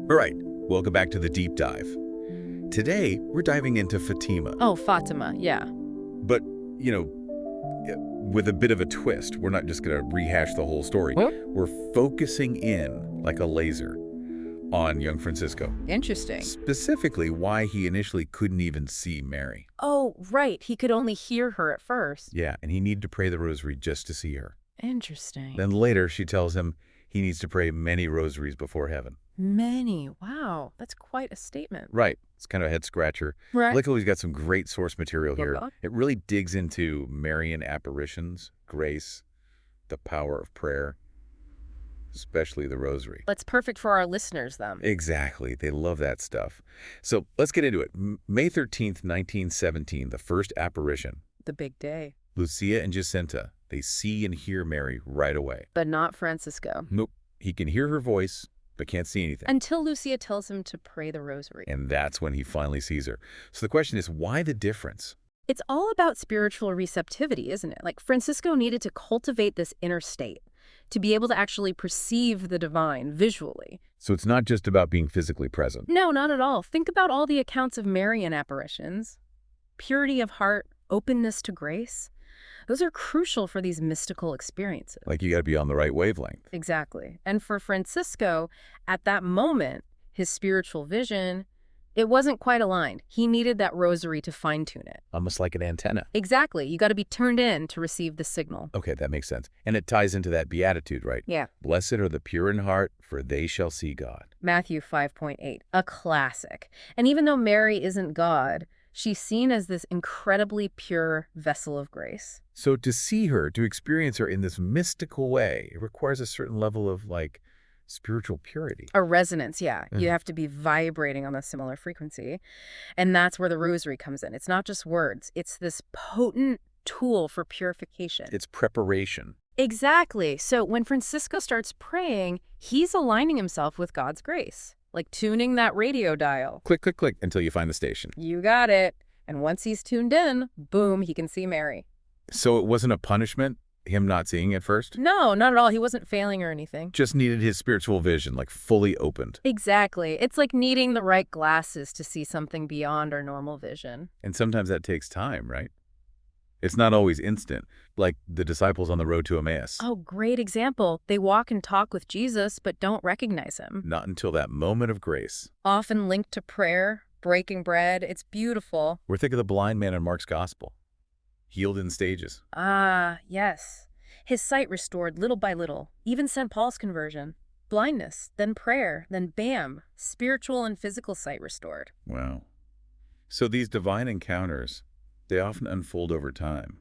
All right, welcome back to the deep dive. Today, we're diving into Fatima, Oh, Fatima, yeah. but, you know, with a bit of a twist. We're not just going to rehash the whole story. Huh? We're focusing in, like a laser, on young Francisco. Interesting. Specifically, why he initially couldn't even see Mary. Oh, right. He could only hear her at first. Yeah, and he needed to pray the rosary just to see her. Interesting. Then later, she tells him he needs to pray many rosaries before heaven. Many. Wow. That's quite a statement. Right. It's kind of a head-scratcher. Right. Luckily, he's got some great source material Oh, here. God. It really digs into Marian apparitions, grace, the power of prayer, especially the rosary. That's perfect for our listeners, then. Exactly. They love that stuff. So let's get into it. May 13th, 1917, the first apparition. The big day. Lucia and Jacinta, they see and hear Mary right away. But not Francisco. Nope. He can hear her voice, but can't see anything. Until Lucia tells him to pray the rosary. And that's when he finally sees her. So the question is, why the difference? It's all about spiritual receptivity, isn't it? Like, Francisco needed to cultivate this inner state to be able to actually perceive the divine visually. So it's not just about being physically present. No, not at all. Think about all the accounts of Marian apparitions. Purity of heart, openness to grace. Those are crucial for these mystical experiences. Like you got to be on the right wavelength. Exactly. And for Francisco, at that moment, his spiritual vision, it wasn't quite aligned. He needed that rosary to fine-tune it. Almost like an antenna. Exactly. You got to be turned in to receive the signal. Okay, that makes sense. And it ties into that beatitude, right? Yeah. Blessed are the pure in heart, for they shall see God. Matthew 5.8, a classic. And even though Mary isn't God, she's seen as this incredibly pure vessel of grace. So to see her, to experience her in this mystical way, it requires a certain level of, like, spiritual purity. A resonance, yeah. Mm. You have to be vibrating on a similar frequency. And that's where the rosary comes in. It's not just words. It's this potent tool for purification. It's preparation. Exactly. So when Francisco starts praying, he's aligning himself with God's grace, like tuning that radio dial. Click, click, click, until you find the station. You got it. And once he's tuned in, boom, he can see Mary. So it wasn't a punishment, him not seeing at first? No, not at all. He wasn't failing or anything. Just needed his spiritual vision, like, fully opened. Exactly. It's like needing the right glasses to see something beyond our normal vision. And sometimes that takes time, right? It's not always instant, like the disciples on the road to Emmaus. Oh, great example. They walk and talk with Jesus, but don't recognize him. Not until that moment of grace. Often linked to prayer, breaking bread. It's beautiful. We're thinking of the blind man in Mark's gospel. Healed in stages. Ah, yes. His sight restored little by little. Even St. Paul's conversion. Blindness, then prayer, then bam, spiritual and physical sight restored. Wow. So these divine encounters, they often unfold over time,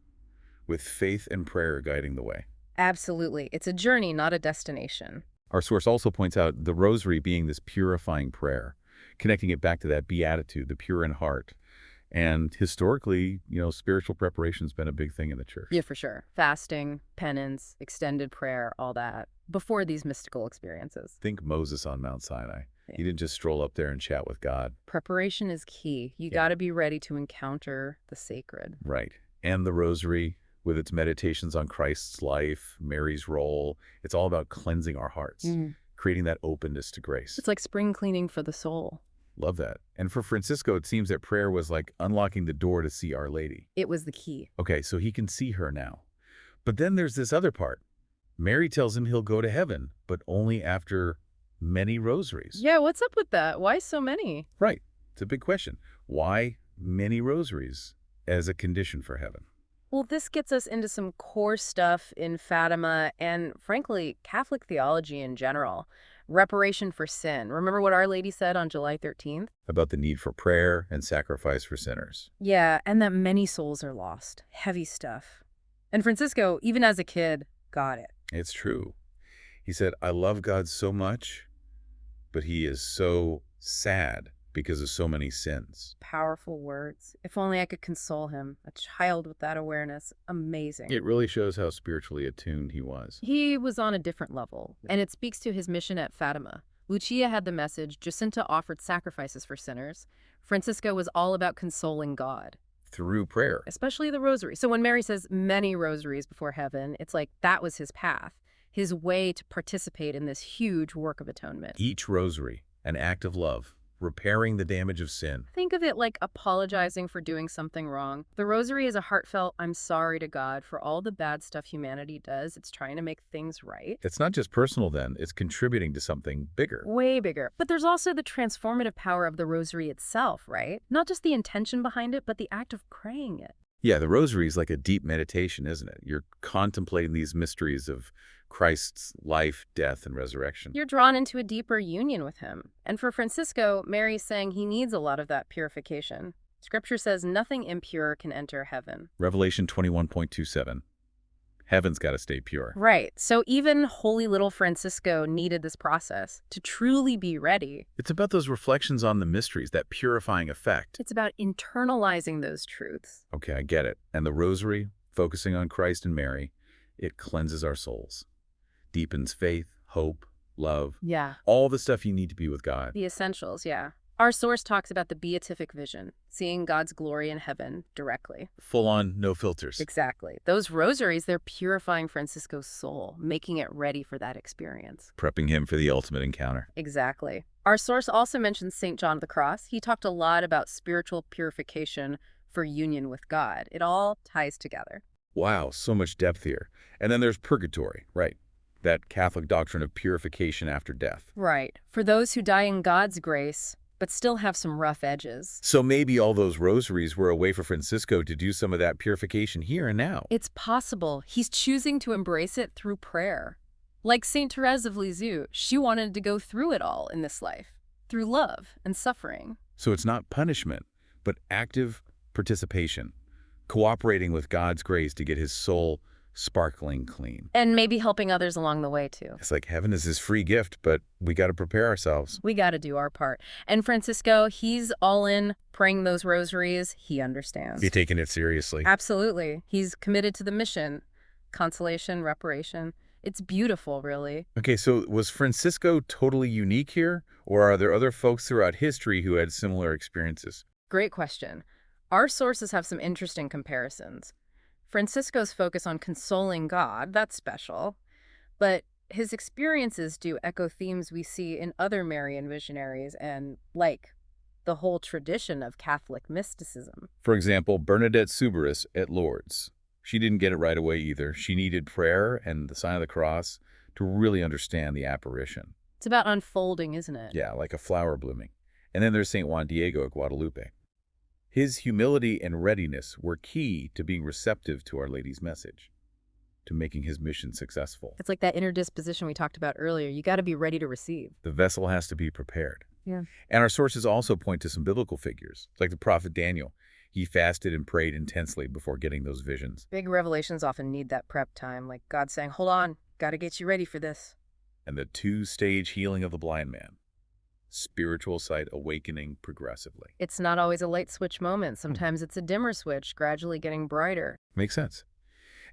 with faith and prayer guiding the way. Absolutely. It's a journey, not a destination. Our source also points out the rosary being this purifying prayer, connecting it back to that beatitude, the pure in heart. And historically, spiritual preparation's been a big thing in the church. Yeah, for sure. Fasting, penance, extended prayer, all that, before these mystical experiences. Think Moses on Mount Sinai. Yeah. He didn't just stroll up there and chat with God. Preparation is key. You got to be ready to encounter the sacred. Right. And the rosary, with its meditations on Christ's life, Mary's role, it's all about cleansing our hearts, creating that openness to grace. It's like spring cleaning for the soul. Love that. And for Francisco, it seems that prayer was like unlocking the door to see Our Lady. It was the key. Okay, so he can see her now. But then there's this other part. Mary tells him he'll go to heaven, but only after many rosaries. Yeah, what's up with that? Why so many? Right. It's a big question. Why many rosaries as a condition for heaven? Well, this gets us into some core stuff in Fatima and, frankly, Catholic theology in general. Reparation for sin. Remember what Our Lady said on July 13th? About the need for prayer and sacrifice for sinners. Yeah, and that many souls are lost. Heavy stuff. And Francisco, even as a kid, got it. It's true. He said, I love God so much, but he is so sad because of so many sins. Powerful words. If only I could console him. A child with that awareness. Amazing. It really shows how spiritually attuned he was. He was on a different level, and it speaks to his mission at Fatima. Lucia had the message, Jacinta offered sacrifices for sinners. Francisco was all about consoling God. Through prayer. Especially the rosary. So when Mary says many rosaries before heaven, it's like that was his path, his way to participate in this huge work of atonement. Each rosary An act of love, repairing the damage of sin. Think of it like apologizing for doing something wrong. The rosary is a heartfelt, I'm sorry to God for all the bad stuff humanity does. It's trying to make things right. It's not just personal then, it's contributing to something bigger. Way bigger. But there's also the transformative power of the rosary itself, right? Not just the intention behind it, but the act of praying it. Yeah, the rosary is like a deep meditation, isn't it? You're contemplating these mysteries of Christ's life, death, and resurrection. You're drawn into a deeper union with him. And for Francisco, Mary's saying he needs a lot of that purification. Scripture says nothing impure can enter heaven. Revelation 21.27. Heaven's got to stay pure. Right. So even holy little Francisco needed this process to truly be ready. It's about those reflections on the mysteries, that purifying effect. It's about internalizing those truths. Okay, I get it. And the rosary, focusing on Christ and Mary, it cleanses our souls, deepens faith, hope, love, Yeah. all the stuff you need to be with God. The essentials, yeah. Our source talks about the beatific vision, seeing God's glory in heaven directly. Full on, no filters. Exactly. Those rosaries, they're purifying Francisco's soul, making it ready for that experience. Prepping him for the ultimate encounter. Exactly. Our source also mentions St. John of the Cross. He talked a lot about spiritual purification for union with God. It all ties together. Wow, so much depth here. And then there's purgatory, right? That Catholic doctrine of purification after death. Right. For those who die in God's grace, but still have some rough edges. So maybe all those rosaries were a way for Francisco to do some of that purification here and now. It's possible he's choosing to embrace it through prayer. Like St. Therese of Lisieux, she wanted to go through it all in this life, through love and suffering. So it's not punishment, but active participation, cooperating with God's grace to get his soul sparkling clean. And maybe helping others along the way, too. It's like heaven is his free gift, but we got to prepare ourselves. We got to do our part. And Francisco, he's all in, praying those rosaries. He understands. You're taking it seriously. Absolutely. He's committed to the mission. Consolation, reparation. It's beautiful, really. Okay, so was Francisco totally unique here, or are there other folks throughout history who had similar experiences? Great question. Our sources have some interesting comparisons. Francisco's focus on consoling God, that's special. But his experiences do echo themes we see in other Marian visionaries and, like, the whole tradition of Catholic mysticism. For example, Bernadette Soubirous at Lourdes. She didn't get it right away either. She needed prayer and the sign of the cross to really understand the apparition. It's about unfolding, isn't it? Yeah, like a flower blooming. And then there's St. Juan Diego at Guadalupe. His humility and readiness were key to being receptive to Our Lady's message, to making his mission successful. It's like that inner disposition we talked about earlier. You got to be ready to receive. The vessel has to be prepared. Yeah. And our sources also point to some biblical figures, like the prophet Daniel. He fasted and prayed intensely before getting those visions. Big revelations often need that prep time, like God saying, hold on, got to get you ready for this. And the two-stage healing of the blind man. Spiritual sight awakening progressively. It's not always a light switch moment. Sometimes it's a dimmer switch, gradually getting brighter. Makes sense.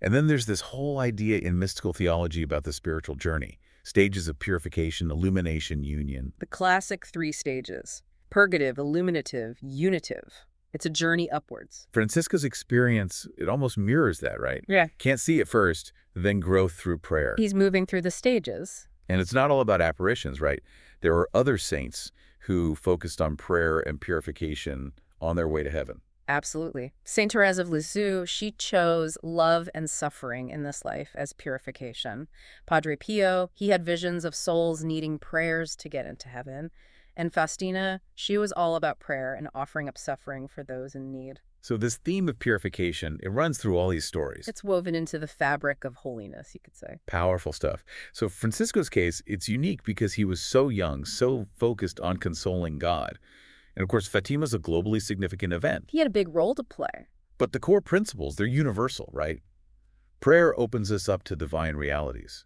And then there's this whole idea in mystical theology about the spiritual journey. Stages of purification, illumination, union. The classic 3 stages: purgative, illuminative, unitive. It's a journey upwards. Francisco's experience, it almost mirrors that, right? Yeah. Can't see it first, then growth through prayer. He's moving through the stages. And it's not all about apparitions, right? There are other saints who focused on prayer and purification on their way to heaven. Absolutely. St. Therese of Lisieux, she chose love and suffering in this life as purification. Padre Pio, he had visions of souls needing prayers to get into heaven. And Faustina, she was all about prayer and offering up suffering for those in need. So this theme of purification, it runs through all these stories. It's woven into the fabric of holiness, you could say. Powerful stuff. So Francisco's case, it's unique because he was so young, so focused on consoling God. And of course, Fatima's a globally significant event. He had a big role to play. But the core principles, they're universal, right? Prayer opens us up to divine realities.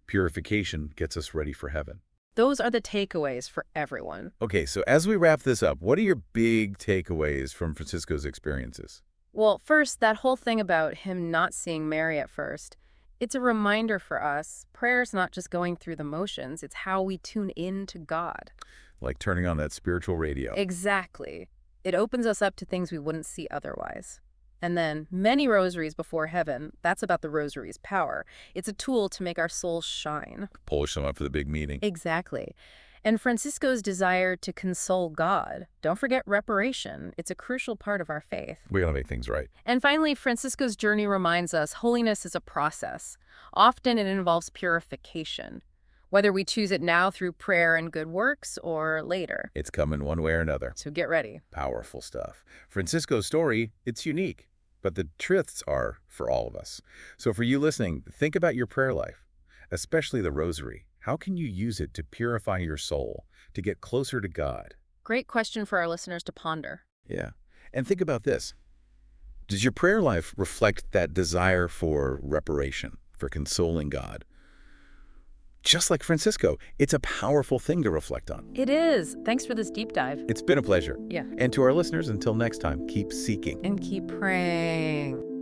Purification gets us ready for heaven. Those are the takeaways for everyone. Okay, so as we wrap this up, what are your big takeaways from Francisco's experiences? Well, first, that whole thing about him not seeing Mary at first, it's a reminder for us. Prayer's not just going through the motions, it's how we tune in to God. Like turning on that spiritual radio. Exactly. It opens us up to things we wouldn't see otherwise. And then, many rosaries before heaven, that's about the rosary's power. It's a tool to make our souls shine. Polish them up for the big meeting. Exactly. And Francisco's desire to console God. Don't forget reparation. It's a crucial part of our faith. We gotta make things right. And finally, Francisco's journey reminds us holiness is a process. Often it involves purification, whether we choose it now through prayer and good works or later. It's coming one way or another. So get ready. Powerful stuff. Francisco's story, it's unique, but the truths are for all of us. So for you listening, think about your prayer life, especially the rosary. How can you use it to purify your soul, to get closer to God? Great question for our listeners to ponder. Yeah. And think about this. Does your prayer life reflect that desire for reparation, for consoling God? Just like Francisco, it's a powerful thing to reflect on. It is. Thanks for this deep dive. It's been a pleasure. Yeah. And to our listeners, until next time, keep seeking. And keep praying.